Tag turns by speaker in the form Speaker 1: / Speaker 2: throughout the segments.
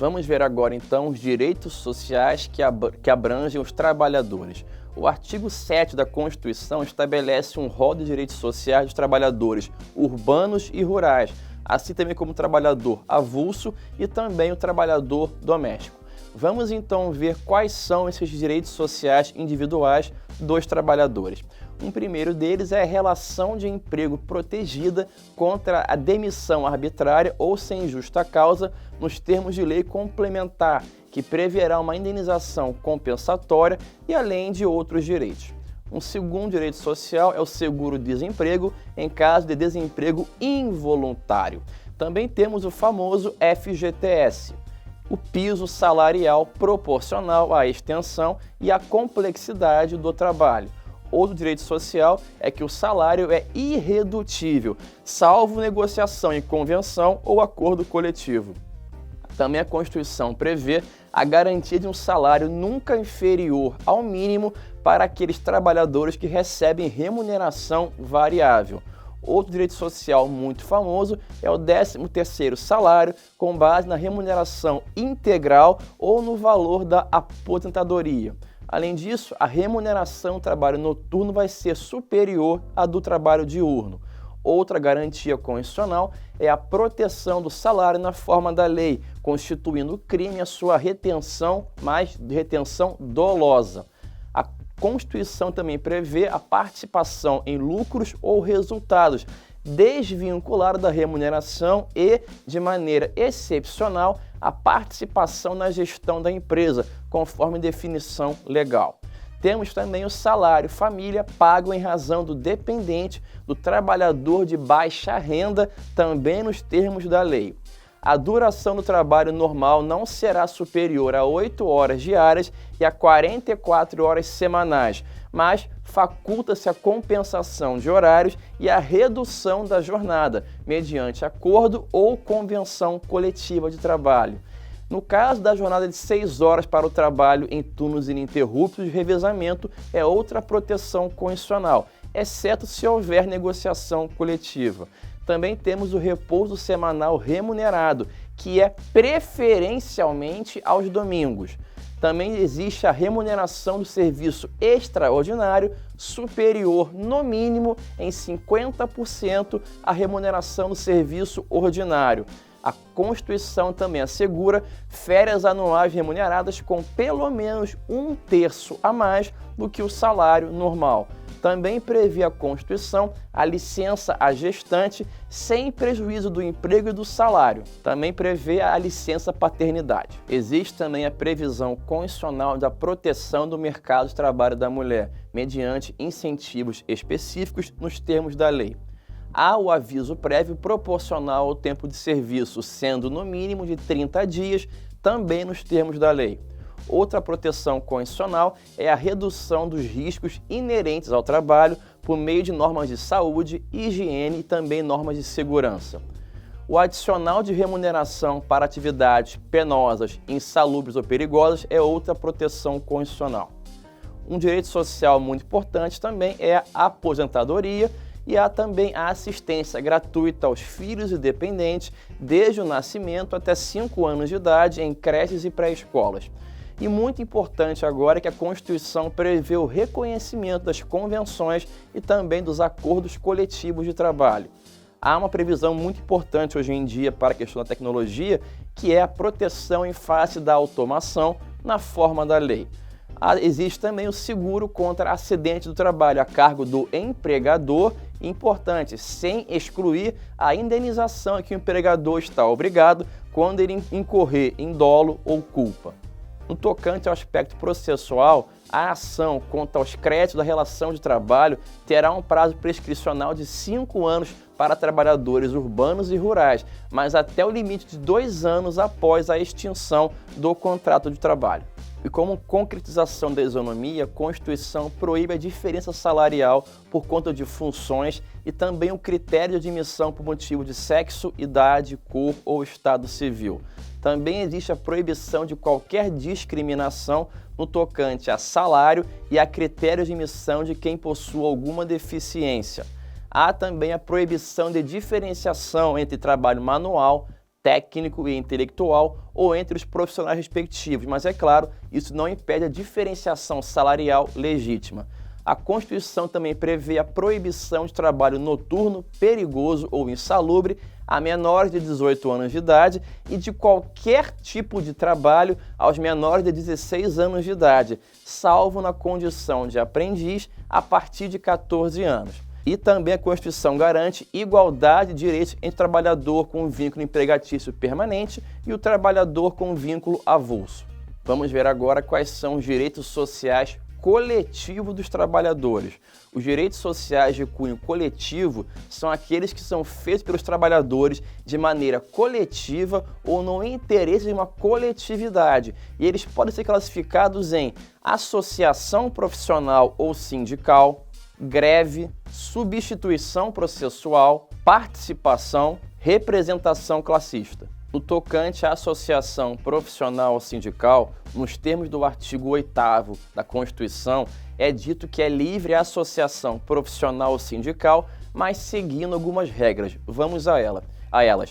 Speaker 1: Vamos ver agora então os direitos sociais que abrangem os trabalhadores. O artigo 7 da Constituição estabelece um rol de direitos sociais dos trabalhadores urbanos e rurais, assim também como o trabalhador avulso e também o trabalhador doméstico. Vamos então ver quais são esses direitos sociais individuais dos trabalhadores. Um primeiro deles é a relação de emprego protegida contra a demissão arbitrária ou sem justa causa nos termos de lei complementar, que preverá uma indenização compensatória e além de outros direitos. Um segundo direito social é o seguro-desemprego em caso de desemprego involuntário. Também temos o famoso FGTS, o piso salarial proporcional à extensão e à complexidade do trabalho. Outro direito social é que o salário é irredutível, salvo negociação em convenção ou acordo coletivo. Também a Constituição prevê a garantia de um salário nunca inferior ao mínimo para aqueles trabalhadores que recebem remuneração variável. Outro direito social muito famoso é o 13º salário, com base na remuneração integral ou no valor da aposentadoria. Além disso, a remuneração do trabalho noturno vai ser superior à do trabalho diurno. Outra garantia constitucional é a proteção do salário na forma da lei, constituindo crime a sua retenção, mas retenção dolosa. A Constituição também prevê a participação em lucros ou resultados, desvinculada da remuneração e, de maneira excepcional, a participação na gestão da empresa, conforme definição legal. Temos também o salário família pago em razão do dependente, do trabalhador de baixa renda, também nos termos da lei. A duração do trabalho normal não será superior a 8 horas diárias e a 44 horas semanais, mas faculta-se a compensação de horários e a redução da jornada, mediante acordo ou convenção coletiva de trabalho. No caso da jornada de 6 horas para o trabalho em turnos ininterruptos de revezamento, é outra proteção constitucional, exceto se houver negociação coletiva. Também temos o repouso semanal remunerado, que é preferencialmente aos domingos. Também existe a remuneração do serviço extraordinário superior, no mínimo, em 50% à remuneração do serviço ordinário. A Constituição também assegura férias anuais remuneradas com pelo menos 1/3 a mais do que o salário normal. Também prevê a Constituição a licença à gestante sem prejuízo do emprego e do salário. Também prevê a licença paternidade. Existe também a previsão constitucional da proteção do mercado de trabalho da mulher, mediante incentivos específicos nos termos da lei. Há o aviso prévio proporcional ao tempo de serviço, sendo no mínimo de 30 dias, também nos termos da lei. Outra proteção constitucional é a redução dos riscos inerentes ao trabalho por meio de normas de saúde, higiene e também normas de segurança. O adicional de remuneração para atividades penosas, insalubres ou perigosas é outra proteção constitucional. Um direito social muito importante também é a aposentadoria e há também a assistência gratuita aos filhos e dependentes desde o nascimento até 5 anos de idade em creches e pré-escolas. E muito importante agora é que a Constituição prevê o reconhecimento das convenções e também dos acordos coletivos de trabalho. Há uma previsão muito importante hoje em dia para a questão da tecnologia, que é a proteção em face da automação na forma da lei. Existe também o seguro contra acidente do trabalho a cargo do empregador, importante, sem excluir a indenização que o empregador está obrigado quando ele incorrer em dolo ou culpa. No tocante ao aspecto processual, a ação contra os créditos da relação de trabalho terá um prazo prescricional de 5 anos para trabalhadores urbanos e rurais, mas até o limite de 2 anos após a extinção do contrato de trabalho. E como concretização da isonomia, a Constituição proíbe a diferença salarial por conta de funções e também o critério de admissão por motivo de sexo, idade, cor ou estado civil. Também existe a proibição de qualquer discriminação no tocante a salário e a critério de admissão de quem possua alguma deficiência. Há também a proibição de diferenciação entre trabalho manual, técnico e intelectual ou entre os profissionais respectivos, mas é claro, isso não impede a diferenciação salarial legítima. A Constituição também prevê a proibição de trabalho noturno, perigoso ou insalubre a menores de 18 anos de idade e de qualquer tipo de trabalho aos menores de 16 anos de idade, salvo na condição de aprendiz a partir de 14 anos. E também a Constituição garante igualdade de direitos entre o trabalhador com vínculo empregatício permanente e o trabalhador com vínculo avulso. Vamos ver agora quais são os direitos sociais coletivos dos trabalhadores. Os direitos sociais de cunho coletivo são aqueles que são feitos pelos trabalhadores de maneira coletiva ou no interesse de uma coletividade. E eles podem ser classificados em associação profissional ou sindical, greve, substituição processual, participação, representação classista. No tocante à associação profissional ou sindical, nos termos do artigo 8º da Constituição, é dito que é livre a associação profissional ou sindical, mas seguindo algumas regras. Vamos a elas.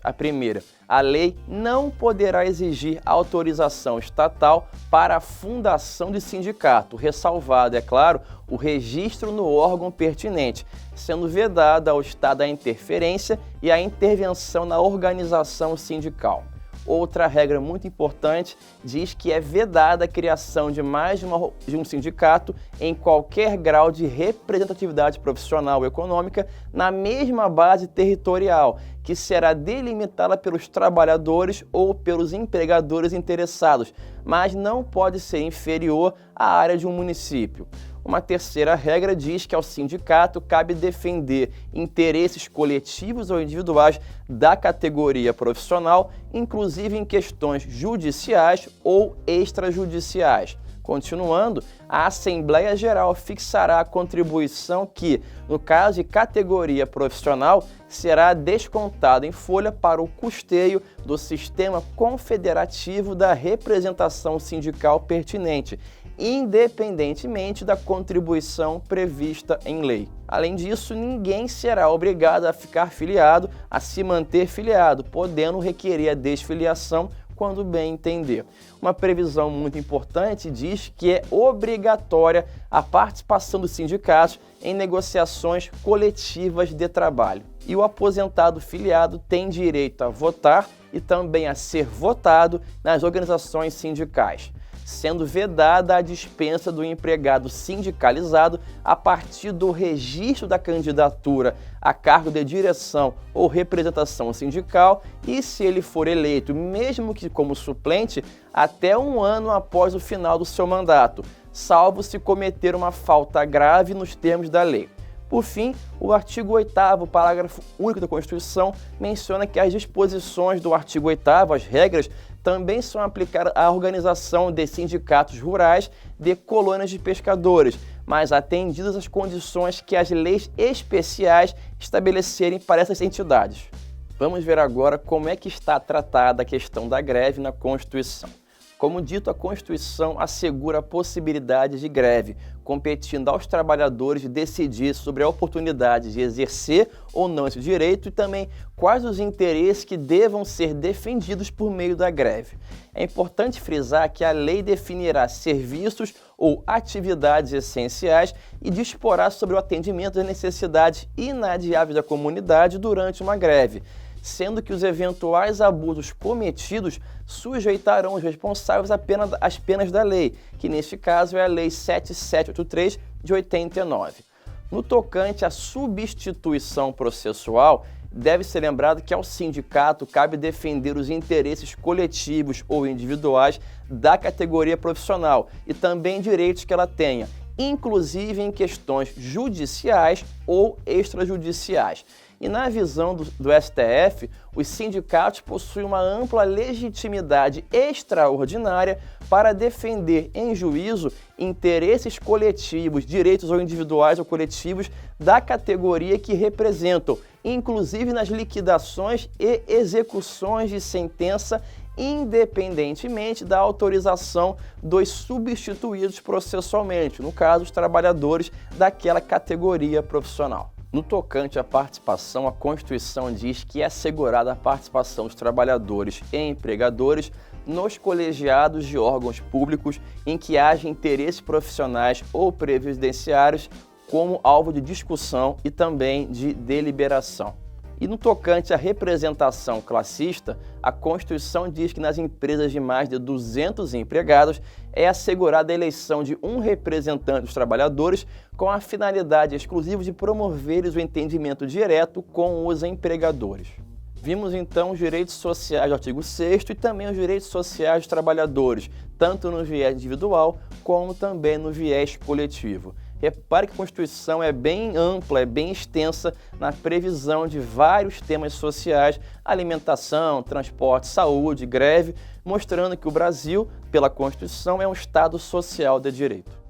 Speaker 1: A primeira, a lei não poderá exigir autorização estatal para a fundação de sindicato, ressalvado, é claro, o registro no órgão pertinente, sendo vedada ao Estado a interferência e a intervenção na organização sindical. Outra regra muito importante diz que é vedada a criação de mais de um sindicato em qualquer grau de representatividade profissional ou econômica na mesma base territorial, que será delimitada pelos trabalhadores ou pelos empregadores interessados, mas não pode ser inferior à área de um município. Uma terceira regra diz que ao sindicato cabe defender interesses coletivos ou individuais da categoria profissional, inclusive em questões judiciais ou extrajudiciais. Continuando, a Assembleia Geral fixará a contribuição que, no caso de categoria profissional, será descontada em folha para o custeio do sistema confederativo da representação sindical pertinente, independentemente da contribuição prevista em lei. Além disso, ninguém será obrigado a ficar filiado, a se manter filiado, podendo requerer a desfiliação quando bem entender. Uma previsão muito importante diz que é obrigatória a participação dos sindicatos em negociações coletivas de trabalho. E o aposentado filiado tem direito a votar e também a ser votado nas organizações sindicais, sendo vedada a dispensa do empregado sindicalizado a partir do registro da candidatura a cargo de direção ou representação sindical e, se ele for eleito, mesmo que como suplente, até um ano após o final do seu mandato, salvo se cometer uma falta grave nos termos da lei. Por fim, o artigo 8º, parágrafo único da Constituição, menciona que as disposições do artigo 8º, as regras, também são aplicadas à organização de sindicatos rurais de colônias de pescadores, mas atendidas as condições que as leis especiais estabelecerem para essas entidades. Vamos ver agora como é que está tratada a questão da greve na Constituição. Como dito, a Constituição assegura a possibilidade de greve, competindo aos trabalhadores de decidir sobre a oportunidade de exercer ou não esse direito e também quais os interesses que devam ser defendidos por meio da greve. É importante frisar que a lei definirá serviços ou atividades essenciais e disporá sobre o atendimento às necessidades inadiáveis da comunidade durante uma greve, sendo que os eventuais abusos cometidos sujeitarão os responsáveis às penas da lei, que neste caso é a Lei 7783 de 89. No tocante à substituição processual, deve ser lembrado que ao sindicato cabe defender os interesses coletivos ou individuais da categoria profissional e também direitos que ela tenha, inclusive em questões judiciais ou extrajudiciais. E na visão do STF, os sindicatos possuem uma ampla legitimidade extraordinária para defender em juízo interesses coletivos, direitos ou individuais ou coletivos da categoria que representam, inclusive nas liquidações e execuções de sentença, independentemente da autorização dos substituídos processualmente, no caso, os trabalhadores daquela categoria profissional. No tocante à participação, a Constituição diz que é assegurada a participação dos trabalhadores e empregadores nos colegiados de órgãos públicos em que haja interesses profissionais ou previdenciários como alvo de discussão e também de deliberação. E no tocante à representação classista, a Constituição diz que nas empresas de mais de 200 empregados é assegurada a eleição de um representante dos trabalhadores com a finalidade exclusiva de promover o entendimento direto com os empregadores. Vimos então os direitos sociais do artigo 6º e também os direitos sociais dos trabalhadores, tanto no viés individual como também no viés coletivo. Repare que a Constituição é bem ampla, é bem extensa na previsão de vários temas sociais, alimentação, transporte, saúde, greve, mostrando que o Brasil, pela Constituição, é um Estado social de direito.